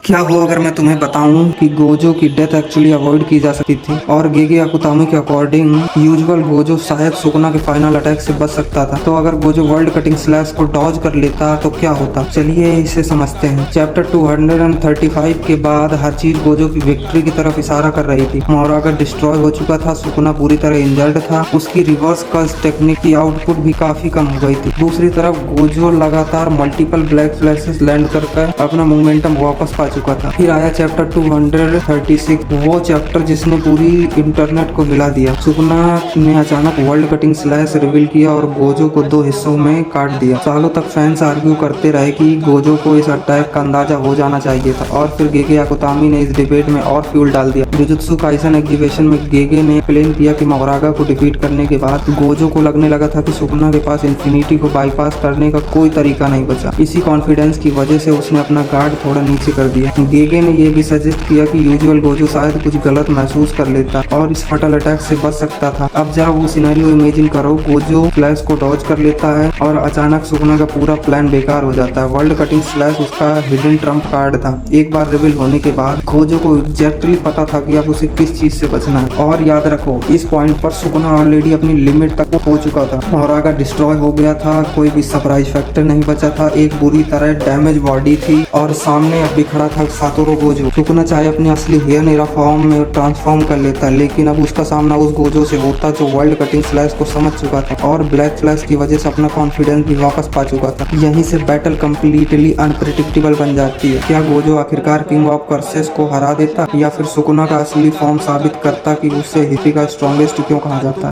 क्या हो अगर मैं तुम्हें बताऊं कि गोजो की डेथ एक्चुअली अवॉइड की जा सकती थी और गेगे अकुतामी के अकॉर्डिंग यूजुअल गोजो शायद सुकुना के फाइनल अटैक से बच सकता था। तो अगर गोजो वर्ल्ड कटिंग स्लैश को डॉज कर लेता तो क्या होता, चलिए इसे समझते हैं। चैप्टर 235 के बाद हर चीज गोजो की विक्ट्री की तरफ इशारा कर रही थी। मोरागा डिस्ट्रॉय हो चुका था, सुकुना पूरी तरह इंजर्ड था, उसकी रिवर्स कर्स टेक्निक की आउटपुट भी काफी कम हो गई थी। दूसरी तरफ गोजो लगातार मल्टीपल ब्लैक फ्लैशेस लैंड कर अपना मोमेंटम वापस पा चुका था। फिर आया चैप्टर 236, वो चैप्टर जिसने पूरी इंटरनेट को हिला दिया। सुकुना ने अचानक वर्ल्ड कटिंग स्लैश रिवील किया और गोजो को दो हिस्सों में काट दिया। सालों तक फैंस आर्ग्यू करते रहे कि गोजो को इस अटैक का अंदाजा हो जाना चाहिए था और फिर गेगे अकुतामी ने इस डिबेट में और फ्यूल डाल दिया। जुजुत्सु काइसन एग्जीबिशन में गेगे ने एक्सप्लेन किया कि मोरागा को डिफीट करने के बाद गोजो को लगने लगा था कि सुकुना के पास इन्फिनिटी को बाईपास करने का कोई तरीका नहीं बचा। इसी कॉन्फिडेंस की वजह से उसने अपना गार्ड थोड़ा नीचे कर दिया। गेगे ने यह भी सजेस्ट किया कि यूजुअल गोजो शायद कुछ गलत महसूस कर लेता और इस फटल अटैक से बच सकता था। अब जरा वो सिनेरियो इमेजिन करो, गोजो फ्लैश को डॉज कर लेता है और अचानक सुकुना का पूरा प्लान बेकार हो जाता है। वर्ल्ड कटिंग स्लैश उसका हिडन ट्रम्प कार्ड था। एक बार रिवील होने के बाद गोजो को एग्जैक्टली पता था कि अब उसे किस चीज से बचना है। और याद रखो, इस पॉइंट पर सुकुना ऑलरेडी अपनी लिमिट तक हो चुका था। मोरागा डिस्ट्रॉय हो गया था, कोई भी सरप्राइज फैक्टर नहीं बचा था, एक बुरी तरह डैमेज बॉडी थी और सामने अब भी खड़ा था सातोरो गोजो। सुकुना चाहे अपनी असली हेयरनेरा फॉर्म में ट्रांसफॉर्म कर लेता, लेकिन अब उसका सामना उस गोजो से होता जो वर्ल्ड कटिंग स्लैश को समझ चुका था और ब्लैक फ्लैश की वजह से अपना कॉन्फिडेंस भी वापस पा चुका था। यहीं से बैटल कंप्लीटली अनप्रेडिक्टेबल बन जाती है। क्या गोजो आखिरकार किंग ऑफ कर्सेस को हरा देता या फिर सुकुना का असली फॉर्म साबित करता कि उससे हिपी का स्ट्रॉन्गेस्ट क्यों कहा जाता है।